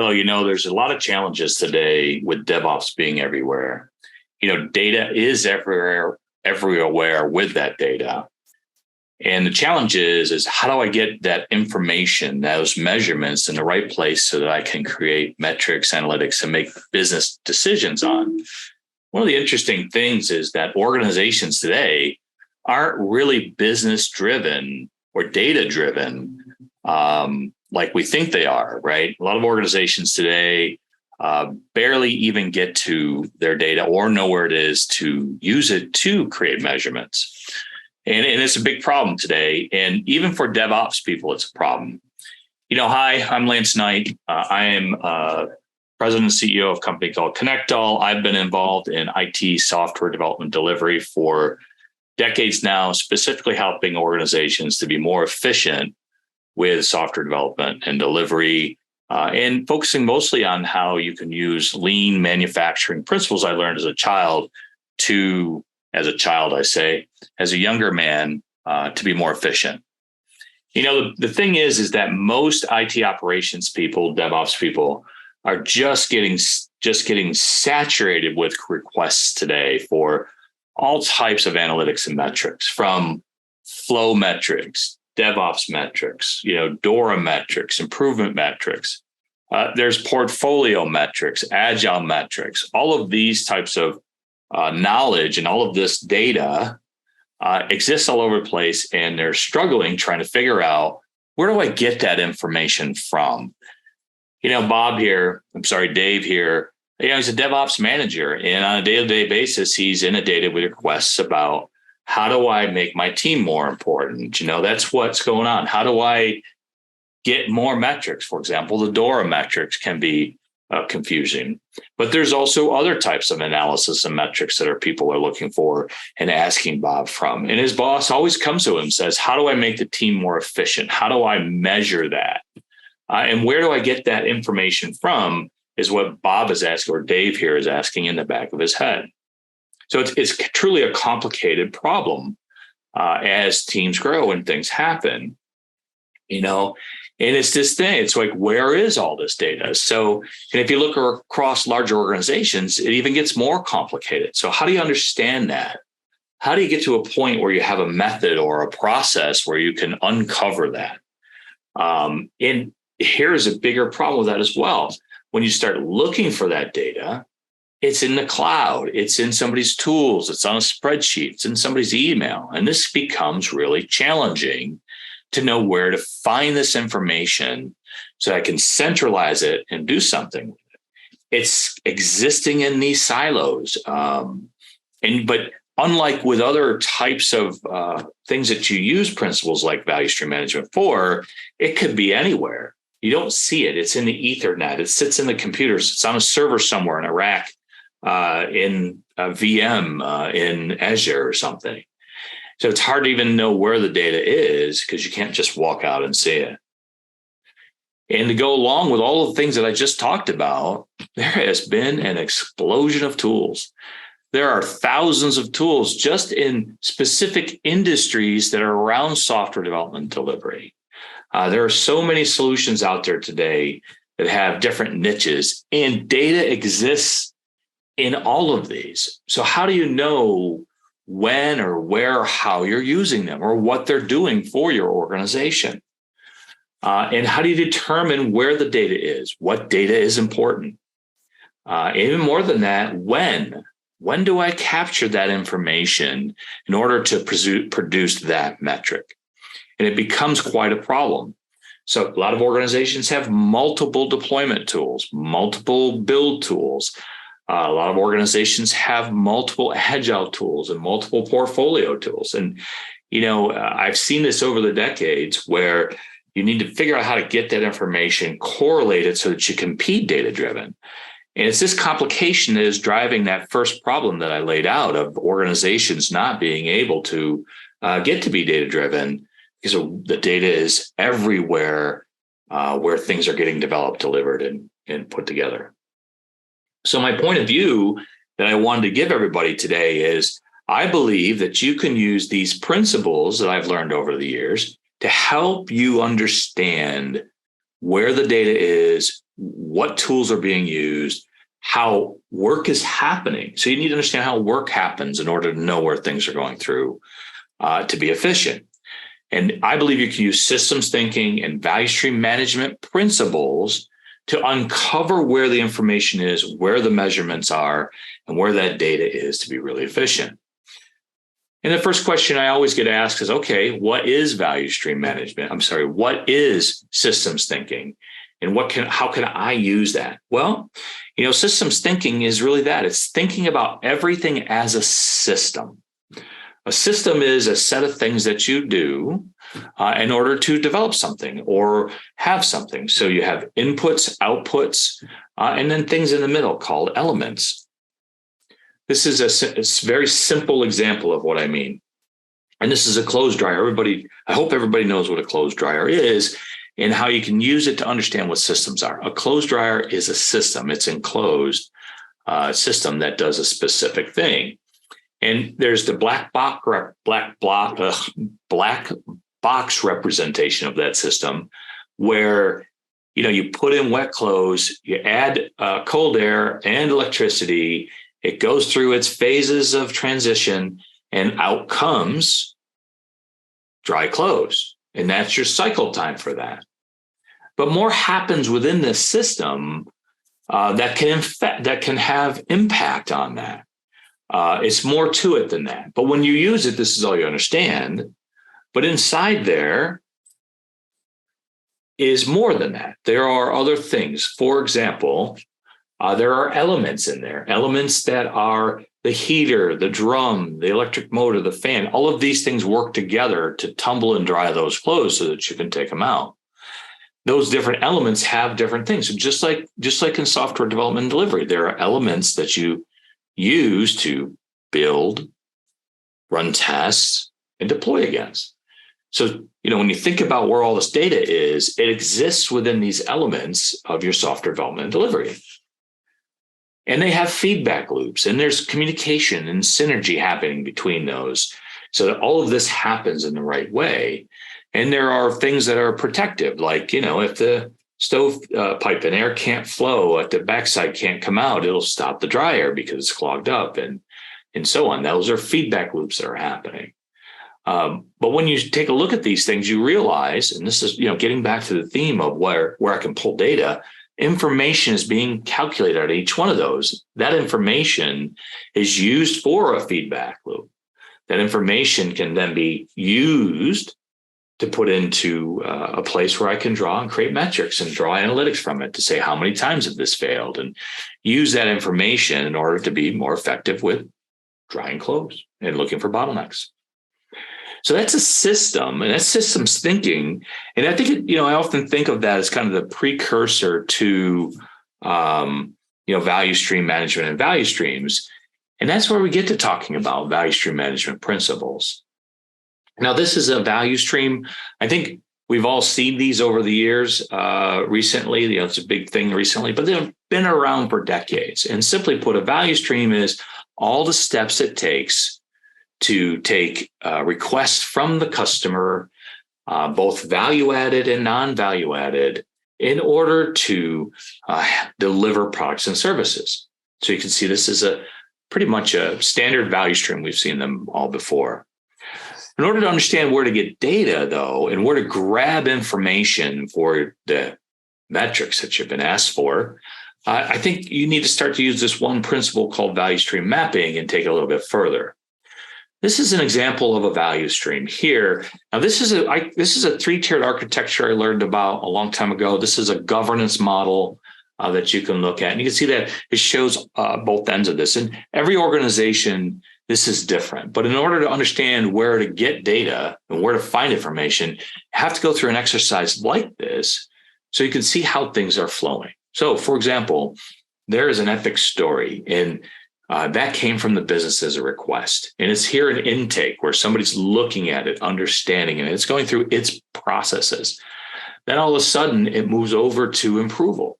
Hello, there's a lot of challenges today with DevOps being everywhere. Data is everywhere with that data. And the challenge is how do I get that information, those measurements in the right place so that I can create metrics, analytics, and make business decisions on? One of the interesting things is that organizations today aren't really business driven or data driven like we think they are, right? A lot of organizations today barely even get to their data or know where it is to use it to create measurements. And it's a big problem today. And even for DevOps people, it's a problem. Hi, I'm Lance Knight. I am president and CEO of a company called ConnectALL. I've been involved in IT software development delivery for decades now, specifically helping organizations to be more efficient with software development and delivery, and focusing mostly on how you can use lean manufacturing principles I learned as a child as a younger man, to be more efficient. The thing is that most IT operations people, DevOps people, are just getting saturated with requests today for all types of analytics and metrics, from flow metrics, DevOps metrics, DORA metrics, improvement metrics. There's portfolio metrics, Agile metrics. All of these types of knowledge and all of this data exists all over the place, and they're struggling trying to figure out, where do I get that information from? Dave here, he's a DevOps manager, and on a day-to-day basis, he's inundated with requests about, how do I make my team more important? That's what's going on. How do I get more metrics? For example, the DORA metrics can be confusing, but there's also other types of analysis and metrics that people are looking for and asking Bob from. And his boss always comes to him and says, how do I make the team more efficient? How do I measure that? And where do I get that information from is what Bob is asking, or Dave here is asking in the back of his head. So it's truly a complicated problem as teams grow and things happen, and it's this thing. It's like, where is all this data? So, and if you look across larger organizations, it even gets more complicated. So how do you understand that? How do you get to a point where you have a method or a process where you can uncover that? And here's a bigger problem with that as well. When you start looking for that data, it's in the cloud, it's in somebody's tools, it's on a spreadsheet, it's in somebody's email. And this becomes really challenging to know where to find this information so I can centralize it and do something with it. It's existing in these silos. But unlike with other types of things that you use principles like value stream management for, it could be anywhere. You don't see it. It's in the Ethernet. It sits in the computers. It's on a server somewhere in a rack, in a VM, in Azure or something. So it's hard to even know where the data is because you can't just walk out and see it. And to go along with all the things that I just talked about, there has been an explosion of tools. There are thousands of tools just in specific industries that are around software development delivery. There are so many solutions out there today that have different niches, and data exists in all of these. So how do you know when or where or how you're using them or what they're doing for your organization? And how do you determine where the data is? What data is important? Even more than that, when do I capture that information in order to produce that metric? And it becomes quite a problem. So a lot of organizations have multiple deployment tools, multiple build tools. A lot of organizations have multiple Agile tools and multiple portfolio tools. And, I've seen this over the decades where you need to figure out how to get that information correlated so that you can be data-driven. And it's this complication that is driving that first problem that I laid out of organizations not being able to get to be data-driven because the data is everywhere where things are getting developed, delivered, and put together. So my point of view that I wanted to give everybody today is I believe that you can use these principles that I've learned over the years to help you understand where the data is, what tools are being used, how work is happening. So you need to understand how work happens in order to know where things are going through to be efficient. And I believe you can use systems thinking and value stream management principles to uncover where the information is, where the measurements are, and where that data is to be really efficient. And the first question I always get asked is, okay, what is value stream management? What is systems thinking? And how can I use that? Well, systems thinking is really that. It's thinking about everything as a system. A system is a set of things that you do in order to develop something or have something. So you have inputs, outputs, and then things in the middle called elements. This is a very simple example of what I mean. And this is a clothes dryer. I hope everybody knows what a clothes dryer is and how you can use it to understand what systems are. A clothes dryer is a system. It's an enclosed system that does a specific thing. And there's the black box representation of that system where you put in wet clothes, you add cold air and electricity. It goes through its phases of transition, and out comes dry clothes. And that's your cycle time for that. But more happens within this system that can have impact on that. It's more to it than that. But when you use it, this is all you understand. But inside there is more than that. There are other things. For example, there are elements in there, elements that are the heater, the drum, the electric motor, the fan. All of these things work together to tumble and dry those clothes so that you can take them out. Those different elements have different things. So just like in software development and delivery, there are elements that you use to build, run tests, and deploy against. So, when you think about where all this data is, it exists within these elements of your software development and delivery. And they have feedback loops, and there's communication and synergy happening between those so that all of this happens in the right way. And there are things that are protective, like, if the stove pipe and air can't flow at the backside, can't come out, it'll stop the dryer because it's clogged up and so on. Those are feedback loops that are happening. But when you take a look at these things, you realize, and this is, getting back to the theme of where I can pull data, information is being calculated at each one of those. That information is used for a feedback loop. That information can then be used to put into a place where I can draw and create metrics and draw analytics from it to say how many times have this failed and use that information in order to be more effective with drying clothes and looking for bottlenecks. So that's a system, and that's systems thinking. And I think, I often think of that as kind of the precursor to, value stream management and value streams. And that's where we get to talking about value stream management principles. Now, this is a value stream. I think we've all seen these over the years recently. It's a big thing recently, but they've been around for decades. And simply put, a value stream is all the steps it takes to take requests from the customer, both value-added and non-value-added, in order to deliver products and services. So you can see this is pretty much a standard value stream. We've seen them all before. In order to understand where to get data, though, and where to grab information for the metrics that you've been asked for, I think you need to start to use this one principle called value stream mapping and take it a little bit further. This is an example of a value stream here. Now, this is a three-tiered architecture I learned about a long time ago. This is a governance model that you can look at. And you can see that it shows both ends of this. And every organization, this is different. But in order to understand where to get data and where to find information, you have to go through an exercise like this so you can see how things are flowing. So, for example, there is an epic story, and that came from the business as a request. And it's here in intake where somebody's looking at it, understanding it, and it's going through its processes. Then all of a sudden, it moves over to approval.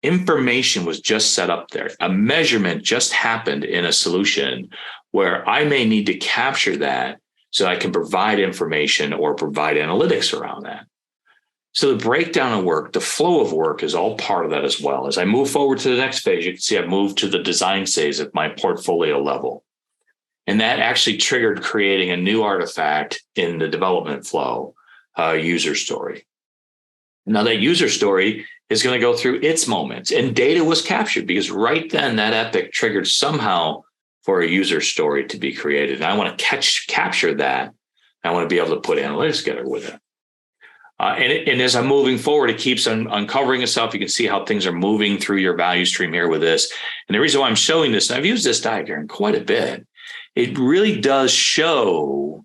Information was just set up there. A measurement just happened in a solution where I may need to capture that so I can provide information or provide analytics around that. So the breakdown of work, the flow of work is all part of that as well. As I move forward to the next phase, you can see I've moved to the design phase at my portfolio level. And that actually triggered creating a new artifact in the development flow, user story. Now that user story is going to go through its moments, and data was captured because right then that epic triggered somehow for a user story to be created. And I want to capture that. I want to be able to put analytics together with it. And as I'm moving forward, it keeps uncovering itself. You can see how things are moving through your value stream here with this. And the reason why I'm showing this, and I've used this diagram quite a bit, it really does show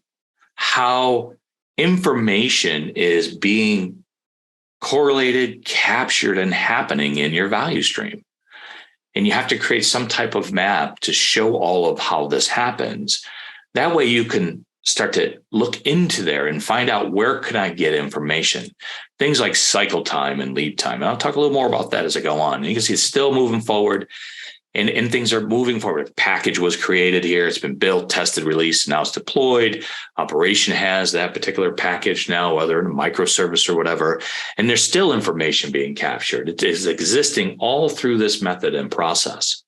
how information is being correlated, captured, and happening in your value stream. And you have to create some type of map to show all of how this happens. That way you can start to look into there and find out where can I get information. Things like cycle time and lead time. And I'll talk a little more about that as I go on. And you can see it's still moving forward and things are moving forward. A package was created here. It's been built, tested, released, now it's deployed. Operation has that particular package now, whether in a microservice or whatever. And there's still information being captured. It is existing all through this method and process.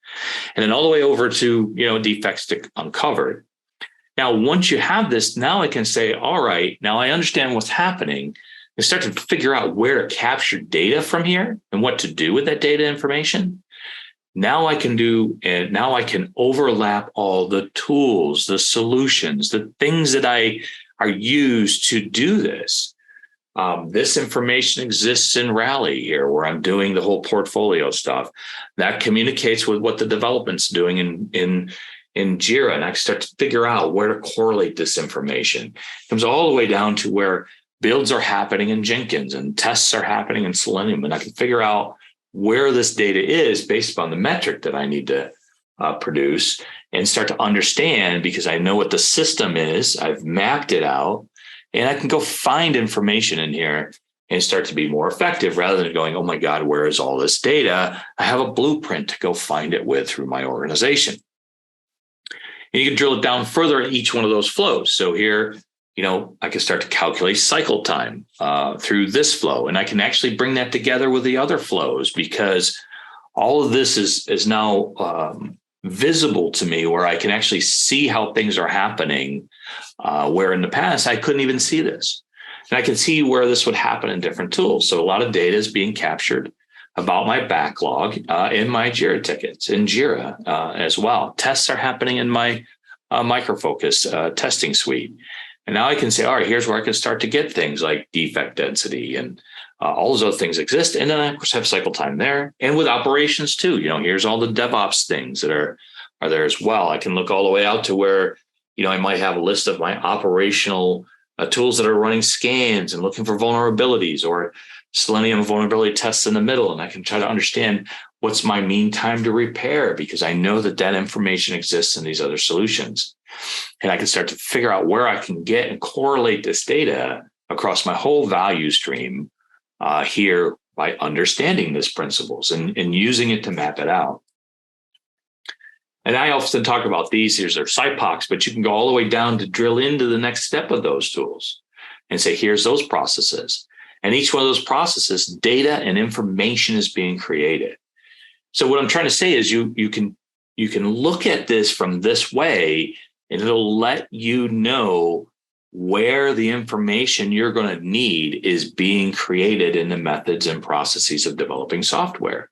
And then all the way over to, defects to uncovered. Now, once you have this, now I can say, all right, now I understand what's happening and start to figure out where to capture data from here and what to do with that data information. Now I can overlap all the tools, the solutions, the things that are used to do this. This information exists in Rally here, where I'm doing the whole portfolio stuff. That communicates with what the development's doing in Jira, and I start to figure out where to correlate this information. It comes all the way down to where builds are happening in Jenkins and tests are happening in Selenium, and I can figure out where this data is based upon the metric that I need to produce and start to understand, because I know what the system is, I've mapped it out, and I can go find information in here and start to be more effective rather than going, oh my God, where is all this data? I have a blueprint to go find it with through my organization. And you can drill it down further in each one of those flows. So here, I can start to calculate cycle time through this flow. And I can actually bring that together with the other flows, because all of this is now visible to me, where I can actually see how things are happening, where in the past I couldn't even see this. And I can see where this would happen in different tools. So a lot of data is being captured about my backlog in my Jira tickets, in Jira as well. Tests are happening in my Micro Focus testing suite. And now I can say, all right, here's where I can start to get things like defect density and all those other things exist. And then I, of course, have cycle time there. And with operations too, here's all the DevOps things that are there as well. I can look all the way out to where, I might have a list of my operational tools that are running scans and looking for vulnerabilities, or Selenium vulnerability tests in the middle. And I can try to understand what's my mean time to repair, because I know that information exists in these other solutions. And I can start to figure out where I can get and correlate this data across my whole value stream here by understanding these principles and using it to map it out. And I often talk about these. Here's their SIPOCs, but you can go all the way down to drill into the next step of those tools and say, here's those processes. And each one of those processes, data and information is being created. So what I'm trying to say is you can look at this from this way, and it'll let you know where the information you're going to need is being created in the methods and processes of developing software.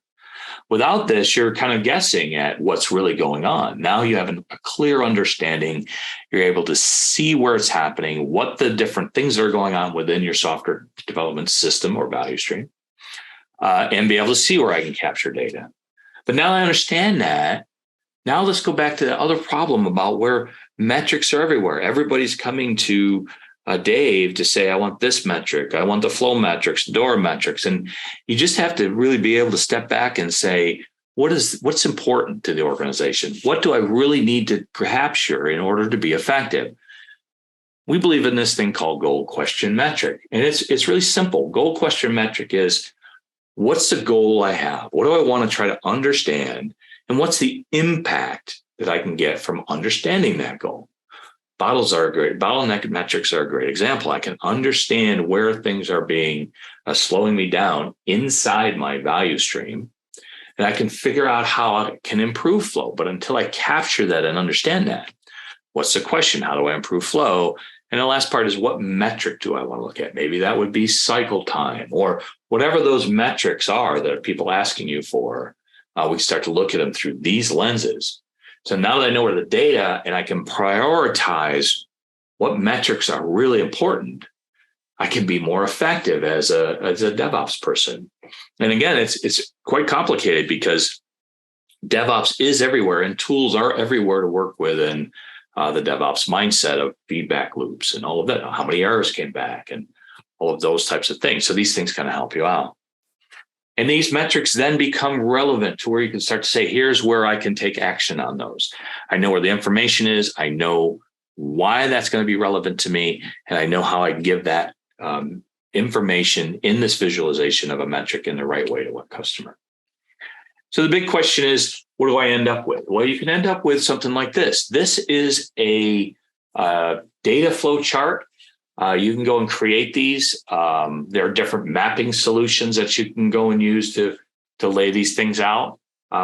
Without this, you're kind of guessing at what's really going on. Now you have a clear understanding. You're able to see where it's happening, what the different things that are going on within your software development system or value stream, and be able to see where I can capture data. But now I understand that. Now let's go back to the other problem about where metrics are everywhere. Everybody's coming to Dave to say, I want this metric. I want the flow metrics, door metrics. And you just have to really be able to step back and say, what's important to the organization? What do I really need to capture in order to be effective? We believe in this thing called goal question metric. And it's really simple. Goal question metric is, what's the goal I have? What do I want to try to understand? And what's the impact that I can get from understanding that goal? bottleneck metrics are a great example. I can understand where things are being slowing me down inside my value stream, and I can figure out how I can improve flow. But until I capture that and understand that, what's the question? How do I improve flow? And the last part is, what metric do I want to look at? Maybe that would be cycle time or whatever those metrics are that are people asking you for. We start to look at them through these lenses. So now that I know where the data and I can prioritize what metrics are really important, I can be more effective as a DevOps person. And again, it's quite complicated because DevOps is everywhere and tools are everywhere to work with. And the DevOps mindset of feedback loops and all of that, how many errors came back and all of those types of things. So these things kind of help you out. And these metrics then become relevant to where you can start to say, here's where I can take action on those. I know where the information is. I know why that's going to be relevant to me. And I know how I give that information in this visualization of a metric in the right way to what customer. So the big question is, what do I end up with? Well, you can end up with something like this. This is a data flow chart. You can go and create these. There are different mapping solutions that you can go and use to lay these things out.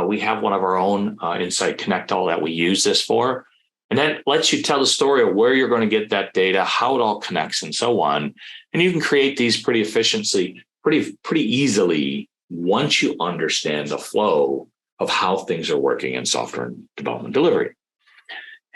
We have one of our own inside ConnectALL that we use this for. And that lets you tell the story of where you're going to get that data, how it all connects, and so on. And you can create these pretty easily once you understand the flow of how things are working in software development delivery.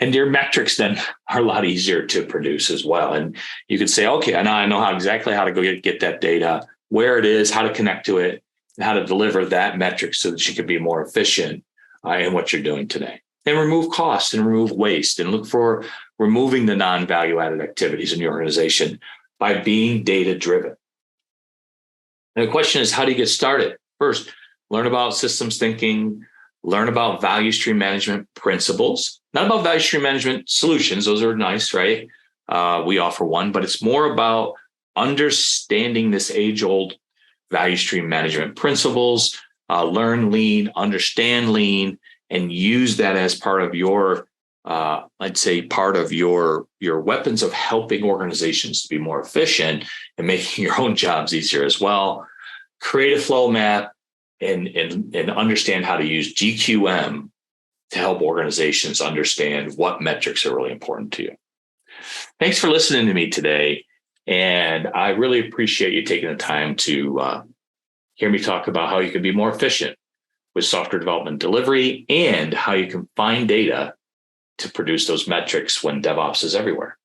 And your metrics then are a lot easier to produce as well. And you can say, okay, I know exactly how to go get that data, where it is, how to connect to it, and how to deliver that metric so that you can be more efficient in what you're doing today. And remove costs and remove waste and look for removing the non-value added activities in your organization by being data driven. And the question is, how do you get started? First, learn about systems thinking, learn about value stream management principles, not about value stream management solutions. Those are nice, right? We offer one, but it's more about understanding this age-old value stream management principles, learn lean, understand lean, and use that as part of your, I'd say, part of your weapons of helping organizations to be more efficient and making your own jobs easier as well. Create a flow map and understand how to use GQM to help organizations understand what metrics are really important to you. Thanks for listening to me today. And I really appreciate you taking the time to hear me talk about how you can be more efficient with software development delivery and how you can find data to produce those metrics when DevOps is everywhere.